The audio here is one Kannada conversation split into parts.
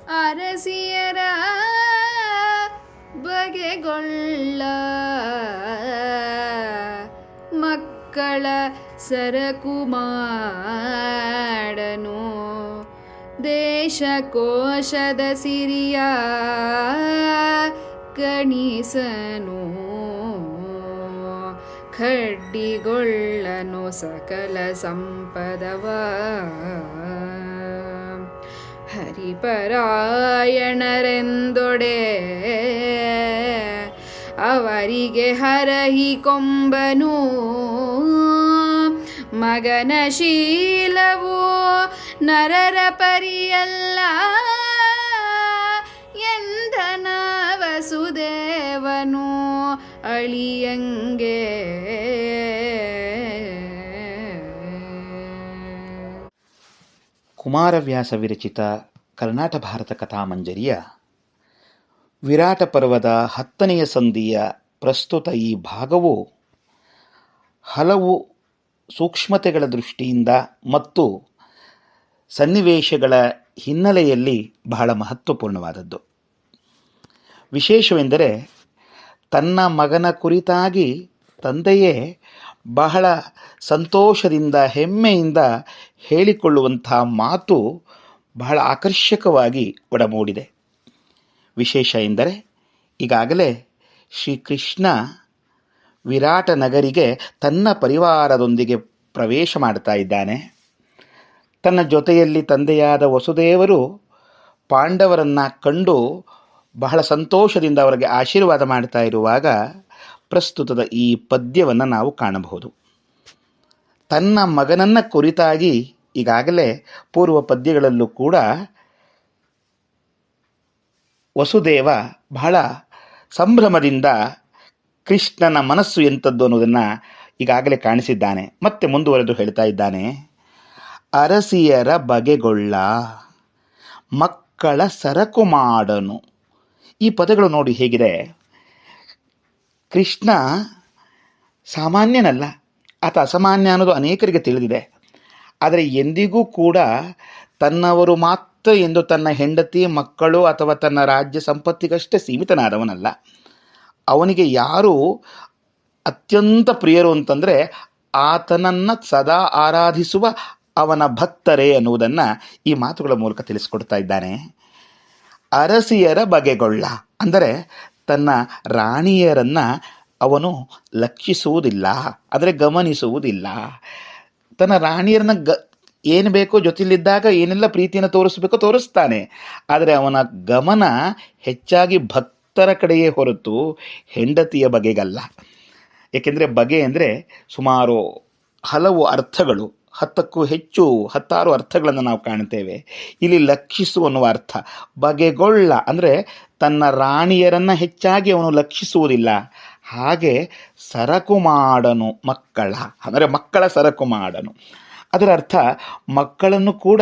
ಅರಸಿಯರ ಬಗೆಗೊಳ್ಳ ಮಕ್ಕಳ ಸರಕು ಮಾಡನು ದೇಶಕೋಶದ ಸಿರಿಯ ಕಣಿಸನು ಖಡ್ಡಿಗೊಳ್ಳನು ಸಕಲ ಸಂಪದವ ಹರಿಪರಾಯಣರೆಂದೊಡೆ ಅವರಿಗೆ ಹರಹಿ ಕೊಂಬನು ಮಗನ ಶೀಲವು ನರರ ಪರಿಯಲ್ಲ ಎಂದನ ವಸುದೇವನು ಅಳಿಯಂಗೆ. ಕುಮಾರವ್ಯಾಸ ವಿರಚಿತ ಕರ್ನಾಟ ಭಾರತ ಕಥಾಮಂಜರಿಯ ವಿರಾಟ ಪರ್ವದ 10ನೆಯ ಸಂಧಿಯ ಪ್ರಸ್ತುತ ಈ ಭಾಗವು ಹಲವು ಸೂಕ್ಷ್ಮತೆಗಳ ದೃಷ್ಟಿಯಿಂದ ಮತ್ತು ಸನ್ನಿವೇಶಗಳ ಹಿನ್ನೆಲೆಯಲ್ಲಿ ಬಹಳ ಮಹತ್ವಪೂರ್ಣವಾದದ್ದು. ವಿಶೇಷವೆಂದರೆ ತನ್ನ ಮಗನ ಕುರಿತಾಗಿ ತಂದೆಯೇ ಬಹಳ ಸಂತೋಷದಿಂದ ಹೆಮ್ಮೆಯಿಂದ ಹೇಳಿಕೊಳ್ಳುವಂಥ ಮಾತು ಬಹಳ ಆಕರ್ಷಕವಾಗಿ ಒಡಮೂಡಿದೆ. ವಿಶೇಷ ಎಂದರೆ ಈಗಾಗಲೇ ಶ್ರೀಕೃಷ್ಣ ವಿರಾಟ ನಗರಿಗೆ ತನ್ನ ಪರಿವಾರದೊಂದಿಗೆ ಪ್ರವೇಶ ಮಾಡ್ತಾ ಇದ್ದಾನೆ. ತನ್ನ ಜೊತೆಯಲ್ಲಿ ತಂದೆಯಾದ ವಸುದೇವರು ಪಾಂಡವರನ್ನು ಕಂಡು ಬಹಳ ಸಂತೋಷದಿಂದ ಅವರಿಗೆ ಆಶೀರ್ವಾದ ಮಾಡ್ತಾ ಇರುವಾಗ ಪ್ರಸ್ತುತದ ಈ ಪದ್ಯವನ್ನು ನಾವು ಕಾಣಬಹುದು. ತನ್ನ ಮಗನನ್ನು ಕುರಿತಾಗಿ ಈಗಾಗಲೇ ಪೂರ್ವ ಪದ್ಯಗಳಲ್ಲೂ ಕೂಡ ವಸುದೇವ ಬಹಳ ಸಂಭ್ರಮದಿಂದ ಕೃಷ್ಣನ ಮನಸ್ಸು ಎಂಥದ್ದು ಅನ್ನೋದನ್ನು ಈಗಾಗಲೇ ಕಾಣಿಸಿದ್ದಾನೆ. ಮತ್ತೆ ಮುಂದುವರೆದು ಹೇಳ್ತಾ ಇದ್ದಾನೆ, ಅರಸಿಯರ ಬಗೆಗೊಳ್ಳ ಮಕ್ಕಳ ಸರಕು ಮಾಡನು. ಈ ಪದಗಳು ನೋಡಿ ಹೇಗಿದೆ. ಕೃಷ್ಣ ಸಾಮಾನ್ಯನಲ್ಲ, ಆತ ಅಸಾಮಾನ್ಯ ಅನ್ನೋದು ಅನೇಕರಿಗೆ ತಿಳಿದಿದೆ. ಆದರೆ ಎಂದಿಗೂ ಕೂಡ ತನ್ನವರು ಮಾತ್ರ ಎಂದು ತನ್ನ ಹೆಂಡತಿ ಮಕ್ಕಳು ಅಥವಾ ತನ್ನ ರಾಜ್ಯ ಸಂಪತ್ತಿಗಷ್ಟೇ ಸೀಮಿತನಾದವನಲ್ಲ. ಅವನಿಗೆ ಯಾರು ಅತ್ಯಂತ ಪ್ರಿಯರು ಅಂತಂದರೆ ಆತನನ್ನು ಸದಾ ಆರಾಧಿಸುವ ಅವನ ಭಕ್ತರೇ ಅನ್ನುವುದನ್ನು ಈ ಮಾತುಗಳ ಮೂಲಕ ತಿಳಿಸ್ಕೊಡ್ತಾ ಇದ್ದಾನೆ. ಅರಸಿಯರ ಬಗೆಗೊಳ್ಳ ಅಂದರೆ ತನ್ನ ರಾಣಿಯರನ್ನು ಅವನು ಲಕ್ಷಿಸುವುದಿಲ್ಲ, ಆದರೆ ಗಮನಿಸುವುದಿಲ್ಲ. ತನ್ನ ರಾಣಿಯರನ್ನ ಏನು ಬೇಕೋ ಜೊತೆಯಲ್ಲಿದ್ದಾಗ ಏನೆಲ್ಲ ಪ್ರೀತಿಯನ್ನು ತೋರಿಸಬೇಕೋ ತೋರಿಸ್ತಾನೆ, ಆದರೆ ಅವನ ಗಮನ ಹೆಚ್ಚಾಗಿ ಭಕ್ತರ ಕಡೆಯೇ ಹೊರತು ಹೆಂಡತಿಯ ಬಗೆಗಲ್ಲ. ಏಕೆಂದರೆ ಬಗೆ ಅಂದರೆ ಸುಮಾರು ಹಲವು ಅರ್ಥಗಳು, 10ಕ್ಕೂ ಹೆಚ್ಚು 16 ಅರ್ಥಗಳನ್ನು ನಾವು ಕಾಣ್ತೇವೆ. ಇಲ್ಲಿ ಲಕ್ಷಿಸು ಅನ್ನುವ ಅರ್ಥ. ಬಗೆಗೊಳ್ಳ ಅಂದರೆ ತನ್ನ ರಾಣಿಯರನ್ನು ಹೆಚ್ಚಾಗಿ ಅವನು ಲಕ್ಷಿಸುವುದಿಲ್ಲ. ಹಾಗೆ ಸರಕು ಮಾಡನು ಮಕ್ಕಳ ಅಂದರೆ ಮಕ್ಕಳ ಸರಕು ಮಾಡನು. ಅದರ ಅರ್ಥ ಮಕ್ಕಳನ್ನು ಕೂಡ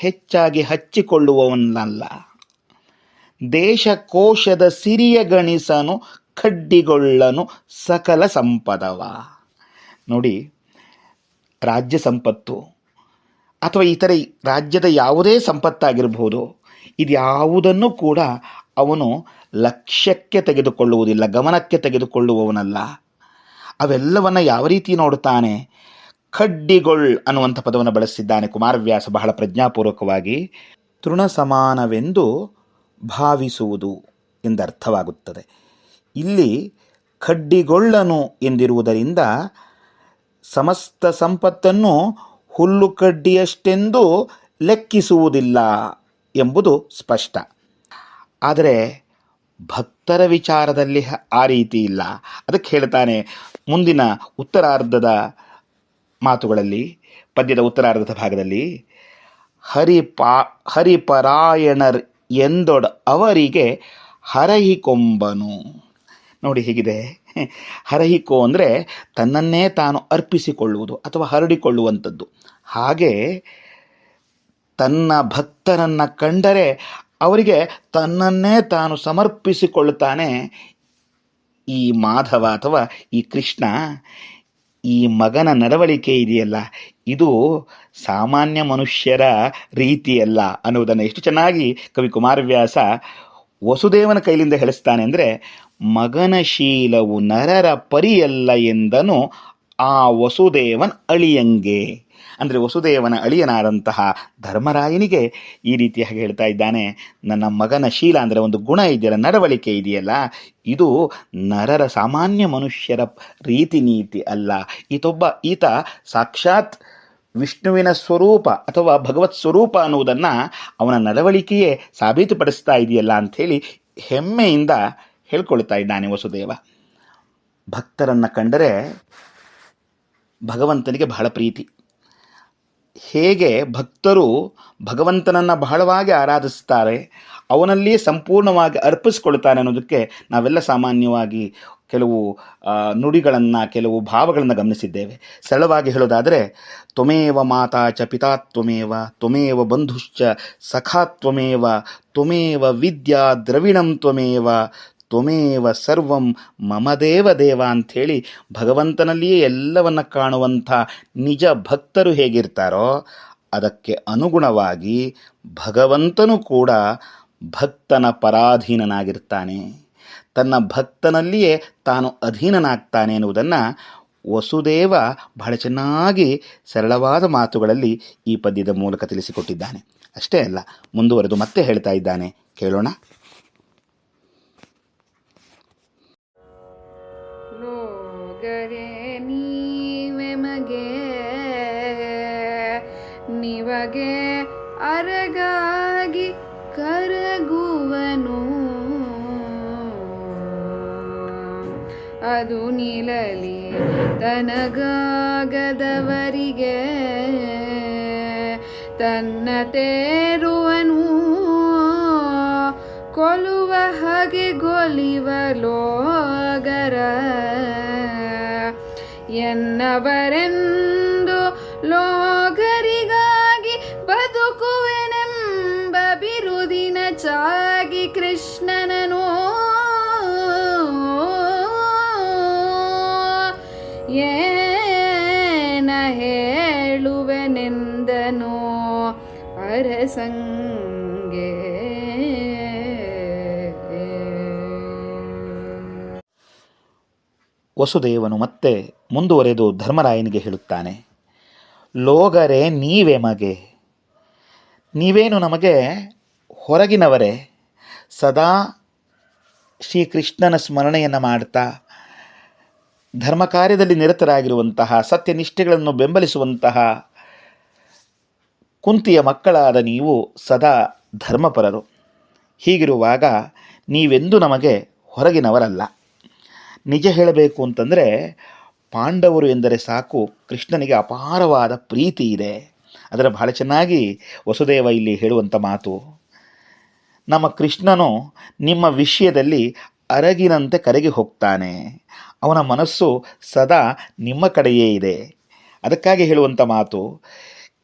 ಹೆಚ್ಚಾಗಿ ಹಚ್ಚಿಕೊಳ್ಳುವವನಲ್ಲ. ದೇಶಕೋಶದ ಸಿರಿಯ ಗಣಿಸನು ಖಡ್ಡಿಗೊಳ್ಳನು ಸಕಲ ಸಂಪದವ. ನೋಡಿ, ರಾಜ್ಯ ಸಂಪತ್ತು ಅಥವಾ ಇತರೆ ರಾಜ್ಯದ ಯಾವುದೇ ಸಂಪತ್ತಾಗಿರ್ಬೋದು, ಇದ್ಯಾವುದನ್ನು ಕೂಡ ಅವನು ಲಕ್ಷ್ಯಕ್ಕೆ ತೆಗೆದುಕೊಳ್ಳುವುದಿಲ್ಲ, ಗಮನಕ್ಕೆ ತೆಗೆದುಕೊಳ್ಳುವವನಲ್ಲ. ಅವೆಲ್ಲವನ್ನು ಯಾವ ರೀತಿ ನೋಡುತ್ತಾನೆ? ಖಡ್ಡಿಗೊಳ್ ಅನ್ನುವಂಥ ಪದವನ್ನು ಬಳಸಿದ್ದಾನೆ ಕುಮಾರವ್ಯಾಸ ಬಹಳ ಪ್ರಜ್ಞಾಪೂರ್ವಕವಾಗಿ. ತೃಣ ಸಮಾನವೆಂದು ಭಾವಿಸುವುದು ಎಂದರ್ಥವಾಗುತ್ತದೆ. ಇಲ್ಲಿ ಖಡ್ಡಿಗೊಳ್ಳನು ಎಂದಿರುವುದರಿಂದ ಸಮಸ್ತ ಸಂಪತ್ತನ್ನು ಹುಲ್ಲು ಕಡ್ಡಿಯಷ್ಟೆಂದು ಲೆಕ್ಕಿಸುವುದಿಲ್ಲ ಎಂಬುದು ಸ್ಪಷ್ಟ. ಆದರೆ ಭಕ್ತರ ವಿಚಾರದಲ್ಲಿ ಆ ರೀತಿ ಇಲ್ಲ. ಅದಕ್ಕೆ ಹೇಳ್ತಾನೆ ಮುಂದಿನ ಉತ್ತರಾರ್ಧದ ಮಾತುಗಳಲ್ಲಿ, ಪದ್ಯದ ಉತ್ತರಾರ್ಧದ ಭಾಗದಲ್ಲಿ, ಹರಿಪರಾಯಣರ್ ಎಂದೊಡ ಅವರಿಗೆ ಹರಹಿಕೊಂಬನು. ನೋಡಿ ಹೇಗಿದೆ. ಹರಹಿಕೋ ಅಂದರೆ ತನ್ನನ್ನೇ ತಾನು ಅರ್ಪಿಸಿಕೊಳ್ಳುವುದು ಅಥವಾ ಹರಡಿಕೊಳ್ಳುವಂಥದ್ದು. ಹಾಗೆ ತನ್ನ ಭಕ್ತರನ್ನು ಕಂಡರೆ ಅವರಿಗೆ ತನ್ನನ್ನೇ ತಾನು ಸಮರ್ಪಿಸಿಕೊಳ್ಳುತ್ತಾನೆ ಈ ಮಾಧವ ಅಥವಾ ಈ ಕೃಷ್ಣ. ಈ ಮಗನ ನಡವಳಿಕೆ ಇದೆಯಲ್ಲ, ಇದು ಸಾಮಾನ್ಯ ಮನುಷ್ಯರ ರೀತಿಯಲ್ಲ ಅನ್ನುವುದನ್ನು ಎಷ್ಟು ಚೆನ್ನಾಗಿ ಕವಿ ಕುಮಾರವ್ಯಾಸ ವಸುದೇವನ ಕೈಲಿಂದ ಹೇಳಿಸ್ತಾನೆ ಅಂದರೆ, ಮಗನ ಶೀಲವು ನರರ ಪರಿಯಲ್ಲ ಎಂದನು ಆ ವಸುದೇವನ್ ಅಳಿಯಂಗೆ. ಅಂದರೆ ವಸುದೇವನ ಅಳಿಯನಾದಂತಹ ಧರ್ಮರಾಯನಿಗೆ ಈ ರೀತಿಯಾಗಿ ಹೇಳ್ತಾ ಇದ್ದಾನೆ, ನನ್ನ ಮಗನ ಶೀಲ ಅಂದರೆ ಒಂದು ಗುಣ ಇದೆಯಲ್ಲ, ನಡವಳಿಕೆ ಇದೆಯಲ್ಲ, ಇದು ನರರ ಸಾಮಾನ್ಯ ಮನುಷ್ಯರ ರೀತಿ ನೀತಿ ಅಲ್ಲ. ಈತ ಸಾಕ್ಷಾತ್ ವಿಷ್ಣುವಿನ ಸ್ವರೂಪ ಅಥವಾ ಭಗವತ್ ಸ್ವರೂಪ ಅನ್ನುವುದನ್ನು ಅವನ ನಡವಳಿಕೆಯೇ ಸಾಬೀತುಪಡಿಸ್ತಾ ಇದೆಯಲ್ಲ ಅಂಥೇಳಿ ಹೆಮ್ಮೆಯಿಂದ ಹೇಳ್ಕೊಳ್ತಾ ಇದ್ದಾನೆ ವಸುದೇವ. ಭಕ್ತರನ್ನು ಕಂಡರೆ ಭಗವಂತನಿಗೆ ಬಹಳ ಪ್ರೀತಿ. ಹೇಗೆ ಭಕ್ತರು ಭಗವಂತನನ್ನು ಬಹಳವಾಗಿ ಆರಾಧಿಸ್ತಾರೆ, ಅವನಲ್ಲಿ ಸಂಪೂರ್ಣವಾಗಿ ಅರ್ಪಿಸ್ಕೊಳ್ತಾನೆ ಅನ್ನೋದಕ್ಕೆ ನಾವೆಲ್ಲ ಸಾಮಾನ್ಯವಾಗಿ ಕೆಲವು ನುಡಿಗಳನ್ನು, ಕೆಲವು ಭಾವಗಳನ್ನು ಗಮನಿಸಿದ್ದೇವೆ. ಸರಳವಾಗಿ ಹೇಳೋದಾದರೆ, ತ್ವಮೇವ ಮಾತಾ ಚ ಪಿತಾ ತ್ವಮೇವ, ತ್ವಮೇವ ಬಂಧುಶ್ಚ ಸಖಾ ತ್ವಮೇವ, ತ್ವಮೇವ ವಿದ್ಯಾ ದ್ರವಿಣಂ ತ್ವಮೇವ, ತ್ವಮೇವ ಸರ್ವಂ ಮಮ ದೇವ ದೇವ ಅಂಥೇಳಿ ಭಗವಂತನಲ್ಲಿಯೇ ಎಲ್ಲವನ್ನು ಕಾಣುವಂಥ ನಿಜ ಭಕ್ತರು ಹೇಗಿರ್ತಾರೋ ಅದಕ್ಕೆ ಅನುಗುಣವಾಗಿ ಭಗವಂತನು ಕೂಡ ಭಕ್ತನ ಪರಾಧೀನನಾಗಿರ್ತಾನೆ, ತನ್ನ ಭಕ್ತನಲ್ಲಿಯೇ ತಾನು ಅಧೀನನಾಗ್ತಾನೆ ಎನ್ನುವುದನ್ನು ವಸುದೇವ ಬಹಳ ಚೆನ್ನಾಗಿ ಸರಳವಾದ ಮಾತುಗಳಲ್ಲಿ ಈ ಪದ್ಯದ ಮೂಲಕ ತಿಳಿಸಿಕೊಟ್ಟಿದ್ದಾನೆ. ಅಷ್ಟೇ ಅಲ್ಲ, ಮುಂದುವರೆದು ಮತ್ತೆ ಹೇಳ್ತಾ ಇದ್ದಾನೆ, ಕೇಳೋಣ. ಲೋಗರೆ ನೀವೆಮಗೆ ನಿವಗೆ ಅರಗಾಗಿ ಕರಗುವನು, ಅದು ನಿಲಲಿ ತನಗಾಗದವರಿಗೆ ತನ್ನ ತೇರುವನು, ಕೊಲುವ ಹಾಗೆ ಗೊಲಿವ ಲೋಗರ ಎನ್ನವರೆಂದು ಲೋಗರಿಗಾಗಿ ಬದುಕುವೆನೆಂಬ ಬಿರುದಿನ ಚಾಗಿ ಕೃಷ್ಣನನು ಏನ ಹೇಳುವೆನೆಂದನು ಅರಸಂಗೆ. ವಸುದೇವನು ಮತ್ತೆ ಮುಂದುವರೆದು ಧರ್ಮರಾಯನಿಗೆ ಹೇಳುತ್ತಾನೆ, ಲೋಗರೆ ನೀವೆಮಗೆ, ನೀವೇನು ನಮಗೆ ಹೊರಗಿನವರೇ, ಸದಾ ಶ್ರೀಕೃಷ್ಣನ ಸ್ಮರಣೆಯನ್ನು ಮಾಡ್ತಾ ಧರ್ಮ ಕಾರ್ಯದಲ್ಲಿ ನಿರತರಾಗಿರುವಂತಹ, ಸತ್ಯನಿಷ್ಠೆಗಳನ್ನು ಬೆಂಬಲಿಸುವಂತಹ ಕುಂತಿಯ ಮಕ್ಕಳಾದ ನೀವು ಸದಾ ಧರ್ಮಪರರು. ಹೀಗಿರುವಾಗ ನೀವೆಂದೂ ನಮಗೆ ಹೊರಗಿನವರಲ್ಲ. ನಿಜ ಹೇಳಬೇಕು ಅಂತಂದರೆ, ಪಾಂಡವರು ಎಂದರೆ ಸಾಕು ಕೃಷ್ಣನಿಗೆ ಅಪಾರವಾದ ಪ್ರೀತಿ ಇದೆ. ಅದರ ಬಹಳ ಚೆನ್ನಾಗಿ ವಸುದೇವ ಇಲ್ಲಿ ಹೇಳುವಂಥ ಮಾತು, ನಮ್ಮ ಕೃಷ್ಣನು ನಿಮ್ಮ ವಿಷಯದಲ್ಲಿ ಅರಗಿನಂತೆ ಕರಗಿ ಹೋಗ್ತಾನೆ, ಅವನ ಮನಸ್ಸು ಸದಾ ನಿಮ್ಮ ಕಡೆಯೇ ಇದೆ. ಅದಕ್ಕಾಗಿ ಹೇಳುವಂಥ ಮಾತು,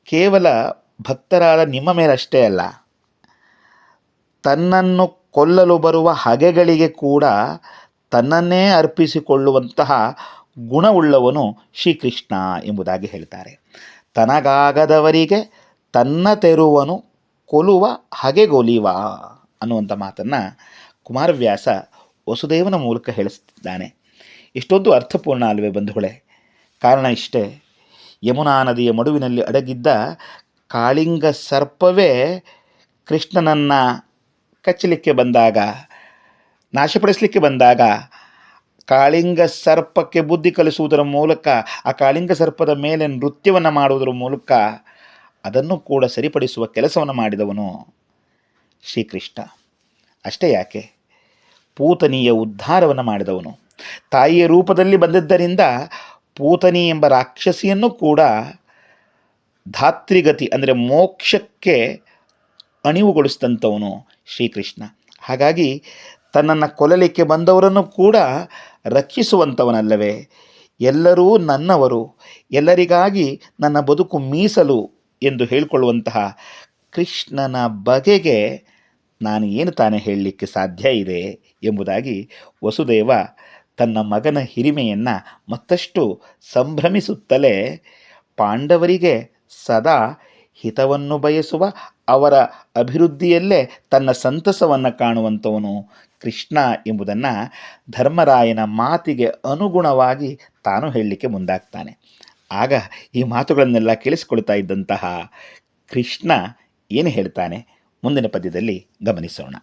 ಕೇವಲ ಭಕ್ತರಾದ ನಿಮ್ಮ ಮೇಲಷ್ಟೇ ಅಲ್ಲ, ತನ್ನನ್ನು ಕೊಲ್ಲಲು ಬರುವ ಹಗೆಗಳಿಗೆ ಕೂಡ ತನ್ನನ್ನೇ ಅರ್ಪಿಸಿಕೊಳ್ಳುವಂತಹ ಗುಣವುಳ್ಳವನು ಶ್ರೀಕೃಷ್ಣ ಎಂಬುದಾಗಿ ಹೇಳ್ತಾರೆ. ತನಗಾಗದವರಿಗೆ ತನ್ನ ತೆರುವನು ಕೊಲುವ ಹಗೆಗೊಲಿವ ಅನ್ನುವಂಥ ಮಾತನ್ನು ಕುಮಾರವ್ಯಾಸ ವಸುದೇವನ ಮೂಲಕ ಹೇಳಿಸ್ತಿದ್ದಾನೆ. ಇಷ್ಟೊಂದು ಅರ್ಥಪೂರ್ಣ ಅಲ್ವೇ ಬಂಧುಗಳೇ? ಕಾರಣ ಇಷ್ಟೇ, ಯಮುನಾ ನದಿಯ ಮಡುವಿನಲ್ಲಿ ಅಡಗಿದ್ದ ಕಾಳಿಂಗ ಸರ್ಪವೇ ಕೃಷ್ಣನನ್ನು ಕಚ್ಚಲಿಕ್ಕೆ ಬಂದಾಗ, ನಾಶಪಡಿಸಲಿಕ್ಕೆ ಬಂದಾಗ, ಕಾಳಿಂಗ ಸರ್ಪಕ್ಕೆ ಬುದ್ಧಿ ಕಲಿಸುವುದರ ಮೂಲಕ, ಆ ಕಾಳಿಂಗ ಸರ್ಪದ ಮೇಲೆ ನೃತ್ಯವನ್ನು ಮಾಡುವುದರ ಮೂಲಕ ಅದನ್ನು ಕೂಡ ಸರಿಪಡಿಸುವ ಕೆಲಸವನ್ನು ಮಾಡಿದವನು ಶ್ರೀಕೃಷ್ಣ. ಅಷ್ಟೇ ಯಾಕೆ, ಪೂತನಿಯ ಉದ್ಧಾರವನ್ನು ಮಾಡಿದವನು. ತಾಯಿಯ ರೂಪದಲ್ಲಿ ಬಂದಿದ್ದರಿಂದ ಪೂತನಿ ಎಂಬ ರಾಕ್ಷಸಿಯನ್ನು ಕೂಡ ಧಾತ್ರಿಗತಿ ಅಂದರೆ ಮೋಕ್ಷಕ್ಕೆ ಅಣಿವುಗೊಳಿಸಿದಂಥವನು ಶ್ರೀಕೃಷ್ಣ. ಹಾಗಾಗಿ ತನ್ನನ್ನು ಕೊಲ್ಲಲಿಕ್ಕೆ ಬಂದವರನ್ನು ಕೂಡ ರಕ್ಷಿಸುವಂಥವನಲ್ಲವೇ? ಎಲ್ಲರೂ ನನ್ನವರು, ಎಲ್ಲರಿಗಾಗಿ ನನ್ನ ಬದುಕು ಮೀಸಲು ಎಂದು ಹೇಳಿಕೊಳ್ಳುವಂತಹ ಕೃಷ್ಣನ ಬಗೆಗೆ ನಾನು ಏನು ತಾನೇ ಹೇಳಲಿಕ್ಕೆ ಸಾಧ್ಯ ಇದೆ ಎಂಬುದಾಗಿ ವಸುದೇವ ತನ್ನ ಮಗನ ಹಿರಿಮೆಯನ್ನು ಮತ್ತಷ್ಟು ಸಂಭ್ರಮಿಸುತ್ತಲೇ ಪಾಂಡವರಿಗೆ ಸದಾ ಹಿತವನ್ನು ಬಯಸುವ, ಅವರ ಅಭಿವೃದ್ಧಿಯಲ್ಲೇ ತನ್ನ ಸಂತಸವನ್ನು ಕಾಣುವಂಥವನು ಕೃಷ್ಣ ಎಂಬುದನ್ನು ಧರ್ಮರಾಯನ ಮಾತಿಗೆ ಅನುಗುಣವಾಗಿ ತಾನು ಹೇಳಲಿಕ್ಕೆ ಮುಂದಾಗ್ತಾನೆ. ಆಗ ಈ ಮಾತುಗಳನ್ನೆಲ್ಲ ಕೇಳಿಸಿಕೊಳ್ತಾ ಇದ್ದಂತಹ ಕೃಷ್ಣ ಏನು ಹೇಳ್ತಾನೆ ಮುಂದಿನ ಪದ್ಯದಲ್ಲಿ ಗಮನಿಸೋಣ.